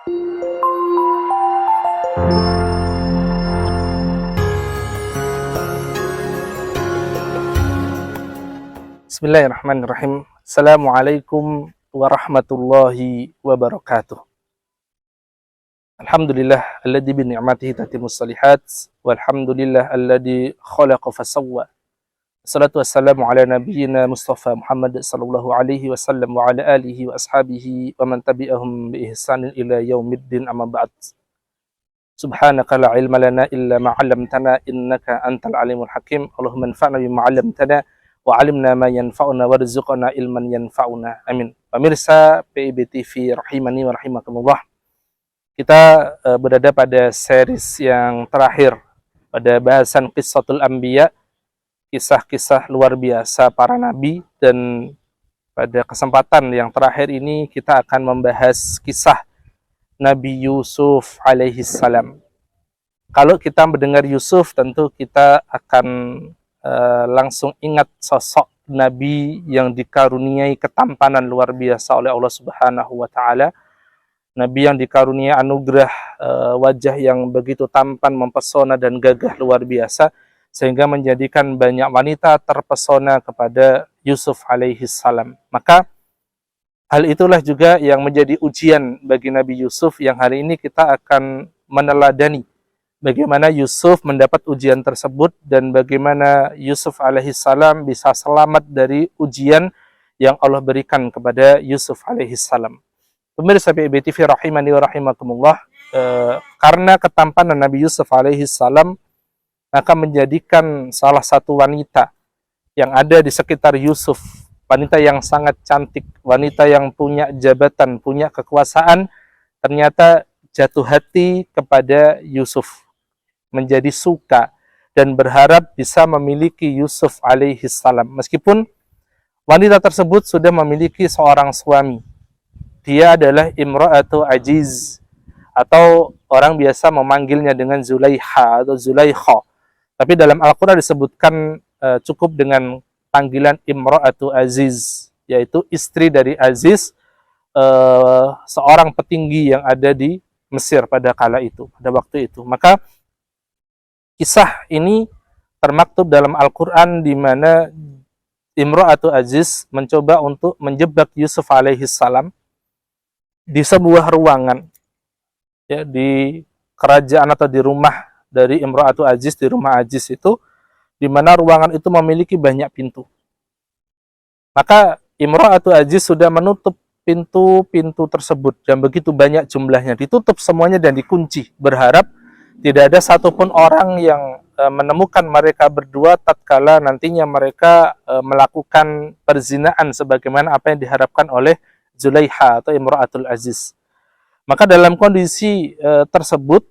Bismillahirrahmanirrahim. Assalamualaikum warahmatullahi wabarakatuh. Alhamdulillah alladzi bi ni'matihi tatimmus shalihat walhamdulillah alladzi khalaqa fasawwa. Wassalatu wassalamu ala nabiyyina Mustafa Muhammad sallallahu alaihi wasallam wa ala alihi wa ashabihi wa man tabi'ahum bi ihsanin ila yaumiddin, amma ba'd. Subhanaka la ilma lana illa ma 'allamtana innaka antal alimul hakim. Allahumma anfa'na bima 'allamtana wa 'allimna ma yanfa'una warzuqna ilman yanfa'una. Amin. Pemirsa PIB TV rahimani wa rahimakumullah. Kita berada pada series yang terakhir pada bahasan Qissatul Anbiya, kisah-kisah luar biasa para nabi, dan pada kesempatan yang terakhir ini kita akan membahas kisah Nabi Yusuf alaihi salam. Kalau kita mendengar Yusuf, tentu kita akan langsung ingat sosok nabi yang dikaruniai ketampanan luar biasa oleh Allah Subhanahu wa taala. Nabi yang dikaruniai anugerah wajah yang begitu tampan, mempesona dan gagah luar biasa, sehingga menjadikan banyak wanita terpesona kepada Yusuf alaihi salam. Maka hal itulah juga yang menjadi ujian bagi Nabi Yusuf, yang hari ini kita akan meneladani bagaimana Yusuf mendapat ujian tersebut dan bagaimana Yusuf alaihi salam bisa selamat dari ujian yang Allah berikan kepada Yusuf alaihi salam. Pemirsa PIB TV rahimani wa rahimakumullah, karena ketampanan Nabi Yusuf alaihi salam, maka menjadikan salah satu wanita yang ada di sekitar Yusuf, wanita yang sangat cantik, wanita yang punya jabatan, punya kekuasaan, ternyata jatuh hati kepada Yusuf, menjadi suka dan berharap bisa memiliki Yusuf alaihi salam. Meskipun wanita tersebut sudah memiliki seorang suami. Dia adalah Imra'atu Aziz, atau orang biasa memanggilnya dengan Zulaiha atau Zulaikha. Tapi dalam Al-Quran disebutkan cukup dengan panggilan Imra'atu Aziz, yaitu istri dari Aziz, seorang petinggi yang ada di Mesir pada kala itu, pada waktu itu. Maka kisah ini termaktub dalam Al-Quran di mana Imra'atu Aziz mencoba untuk menjebak Yusuf alaihi salam di sebuah ruangan, ya, di kerajaan atau di rumah dari Imra'atu Aziz, di rumah Aziz itu, di mana ruangan itu memiliki banyak pintu. Maka Imra'atu Aziz sudah menutup pintu-pintu tersebut, dan begitu banyak jumlahnya, ditutup semuanya dan dikunci, berharap tidak ada satupun orang yang menemukan mereka berdua tatkala nantinya mereka melakukan perzinaan sebagaimana apa yang diharapkan oleh Zulaiha atau Imra'atul Aziz. Maka dalam kondisi tersebut,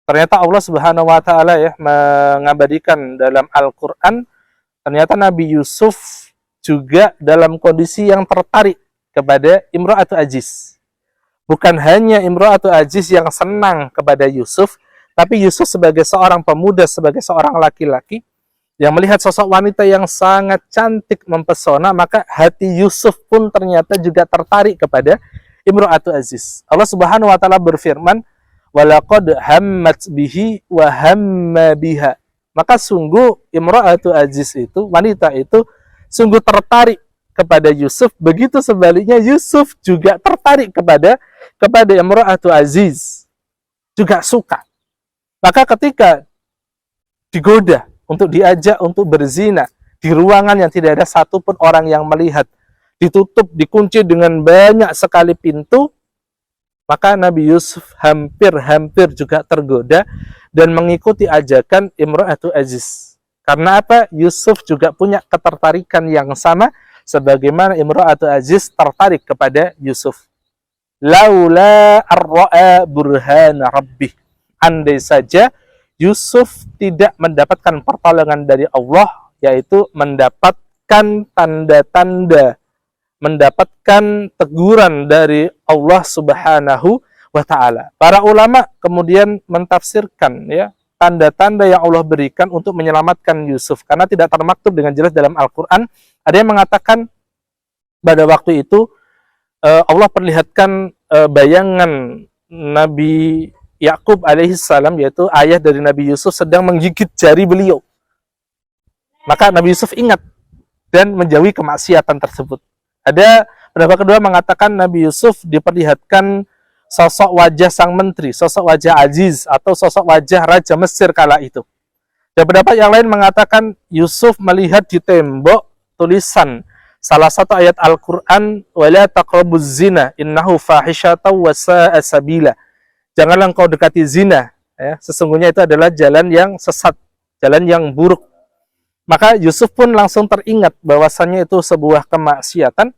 ternyata Allah Subhanahu wa taala ya mengabadikan dalam Al-Qur'an, ternyata Nabi Yusuf juga dalam kondisi yang tertarik kepada Imra'atul Aziz. Bukan hanya Imra'atul Aziz yang senang kepada Yusuf, tapi Yusuf sebagai seorang pemuda, sebagai seorang laki-laki yang melihat sosok wanita yang sangat cantik, mempesona, maka hati Yusuf pun ternyata juga tertarik kepada Imra'atul Aziz. Allah Subhanahu wa taala berfirman, "Walaqad hammat bihi wa hamma biha." Maka sungguh Imra'atul Aziz itu, wanita itu sungguh tertarik kepada Yusuf, begitu sebaliknya Yusuf juga tertarik kepada Imra'atul Aziz, juga suka. Maka ketika digoda untuk diajak untuk berzina di ruangan yang tidak ada satupun orang yang melihat, ditutup, dikunci dengan banyak sekali pintu, maka Nabi Yusuf hampir juga tergoda dan mengikuti ajakan Imra'atul Aziz. Karena apa? Yusuf juga punya ketertarikan yang sama sebagaimana Imra'atul Aziz tertarik kepada Yusuf. Laula ar-ra'a burhana rabbih. Andai saja Yusuf tidak mendapatkan pertolongan dari Allah, yaitu mendapatkan tanda-tanda, mendapatkan teguran dari Allah Subhanahu wa taala. Para ulama kemudian mentafsirkan ya tanda-tanda yang Allah berikan untuk menyelamatkan Yusuf, karena tidak termaktub dengan jelas dalam Al-Qur'an. Ada yang mengatakan pada waktu itu Allah perlihatkan bayangan Nabi Yakub alaihissalam, yaitu ayah dari Nabi Yusuf, sedang menggigit jari beliau. Maka Nabi Yusuf ingat dan menjauhi kemaksiatan tersebut. Ada pendapat kedua mengatakan Nabi Yusuf diperlihatkan sosok wajah sang menteri, sosok wajah Aziz, atau sosok wajah Raja Mesir kala itu. Dan pendapat yang lain mengatakan Yusuf melihat di tembok tulisan salah satu ayat Al-Quran, wala taqrabuz zina innahu fahisyatan wa sa'a sabila. Janganlah engkau dekati zina, ya, sesungguhnya itu adalah jalan yang sesat, jalan yang buruk. Maka Yusuf pun langsung teringat bahwasannya itu sebuah kemaksiatan.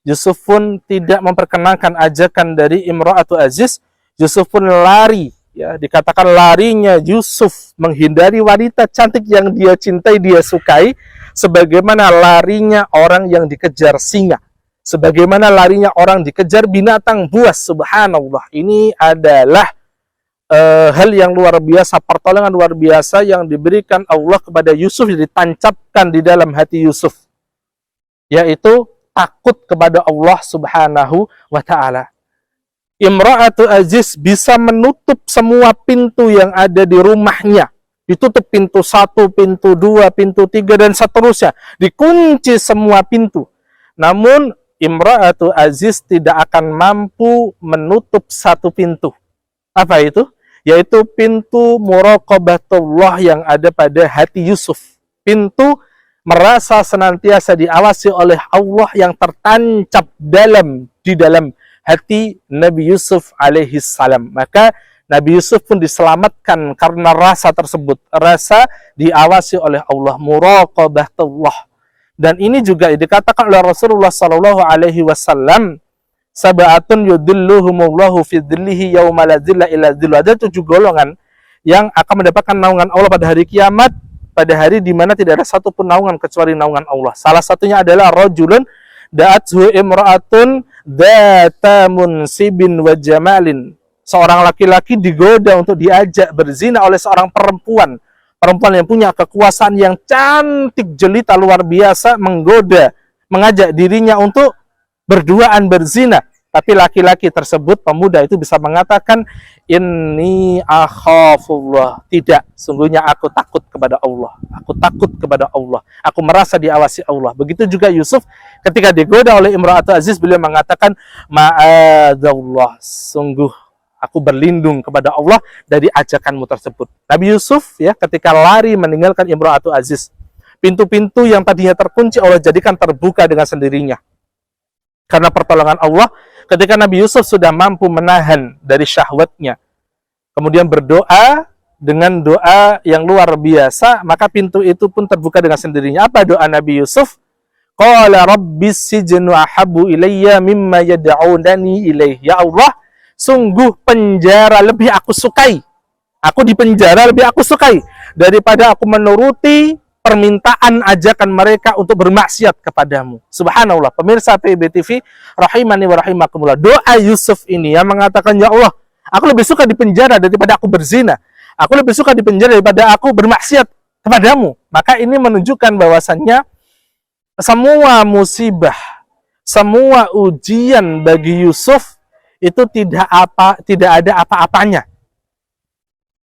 Yusuf pun tidak memperkenankan ajakan dari Imra'atu Aziz. Yusuf pun lari, ya, dikatakan larinya Yusuf menghindari wanita cantik yang dia cintai, dia sukai, sebagaimana larinya orang yang dikejar singa, sebagaimana larinya orang dikejar binatang buas. Subhanallah, ini adalah hal yang luar biasa, pertolongan luar biasa yang diberikan Allah kepada Yusuf, ditancapkan di dalam hati Yusuf, yaitu takut kepada Allah Subhanahu wa ta'ala. Imra'atu Aziz bisa menutup semua pintu yang ada di rumahnya. Ditutup pintu 1, pintu 2, pintu 3, dan seterusnya. Dikunci semua pintu. Namun, Imra'atu Aziz tidak akan mampu menutup satu pintu. Apa itu? Yaitu pintu muraqabatullah yang ada pada hati Yusuf. Pintu merasa senantiasa diawasi oleh Allah yang tertancap di dalam hati Nabi Yusuf alaihi salam. Maka Nabi Yusuf pun diselamatkan karena rasa tersebut, rasa diawasi oleh Allah, muraqabatullah. Dan ini juga dikatakan oleh Rasulullah sallallahu alaihi wasallam, sab'atun yudilluhumullahu fi dhillihi yauma la dhilla illa dhilluh. Ada 7 golongan yang akan mendapatkan naungan Allah pada hari kiamat, pada hari di mana tidak ada satu pun naungan kecuali naungan Allah. Salah satunya adalah rajulun da'athu imra'atun dzata munsibin wa jamalin. Seorang laki-laki digoda untuk diajak berzina oleh seorang perempuan. Perempuan yang punya kekuasaan yang cantik jelita luar biasa, menggoda, mengajak dirinya untuk berduaan berzina. Tapi laki-laki tersebut, pemuda itu bisa mengatakan, inni akhafullah. Tidak, sungguhnya aku takut kepada Allah. Aku takut kepada Allah. Aku merasa diawasi Allah. Begitu juga Yusuf, ketika digoda oleh Imra'atu Aziz, beliau mengatakan, ma'adallah, sungguh aku berlindung kepada Allah dari ajakanmu tersebut. Nabi Yusuf, ya, ketika lari meninggalkan Imra'atu Aziz, pintu-pintu yang tadinya terkunci Allah jadikan terbuka dengan sendirinya. Karena pertolongan Allah, ketika Nabi Yusuf sudah mampu menahan dari syahwatnya, kemudian berdoa dengan doa yang luar biasa, maka pintu itu pun terbuka dengan sendirinya. Apa doa Nabi Yusuf? Qala rabbis sijnu ahabbu ilayya mimma yad'unani ilaih. Ya Allah, sungguh penjara lebih aku sukai. Aku di penjara lebih aku sukai daripada aku menuruti permintaan ajakan mereka untuk bermaksiat kepadamu. Subhanallah, pemirsa PBTV rahimani wa rahimakumullah. Doa Yusuf ini yang mengatakan, ya Allah, aku lebih suka di penjara daripada aku berzina. Aku lebih suka di penjara daripada aku bermaksiat kepadamu. Maka ini menunjukkan bahwasannya semua musibah, semua ujian bagi Yusuf itu tidak ada apa-apanya.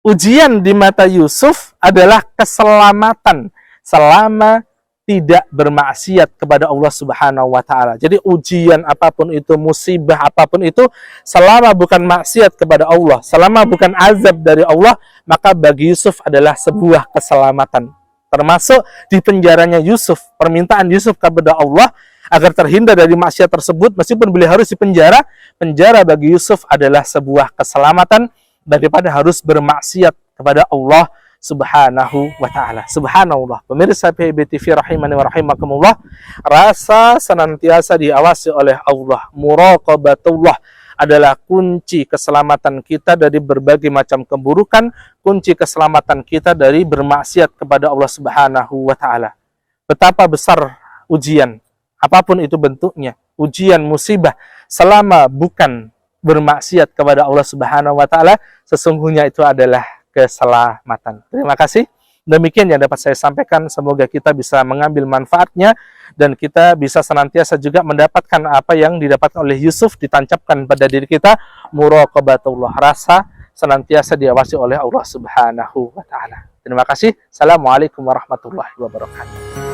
Ujian di mata Yusuf adalah keselamatan selama tidak bermaksiat kepada Allah Subhanahu wa ta'ala. Jadi ujian apapun itu, musibah apapun itu, selama bukan maksiat kepada Allah, selama bukan azab dari Allah, maka bagi Yusuf adalah sebuah keselamatan. Termasuk di penjaranya Yusuf, permintaan Yusuf kepada Allah agar terhindar dari maksiat tersebut, meskipun beliau harus di penjara, penjara bagi Yusuf adalah sebuah keselamatan daripada harus bermaksiat kepada Allah Subhanahu wa ta'ala. Subhanallah, pemirsa PBTV rahimani wa rahimakumullah, rasa senantiasa diawasi oleh Allah, muraqabatullah, adalah kunci keselamatan kita dari berbagai macam keburukan, kunci keselamatan kita dari bermaksiat kepada Allah Subhanahu wa ta'ala. Betapa besar ujian, apapun itu bentuknya, ujian, musibah, selama bukan bermaksiat kepada Allah Subhanahu wa ta'ala, sesungguhnya itu adalah keselamatan. Terima kasih. Demikian yang dapat saya sampaikan, semoga kita bisa mengambil manfaatnya dan kita bisa senantiasa juga mendapatkan apa yang didapatkan oleh Yusuf, ditancapkan pada diri kita, muraqabatullah, rasa senantiasa diawasi oleh Allah Subhanahu wa taala. Terima kasih. Assalamualaikum warahmatullahi wabarakatuh.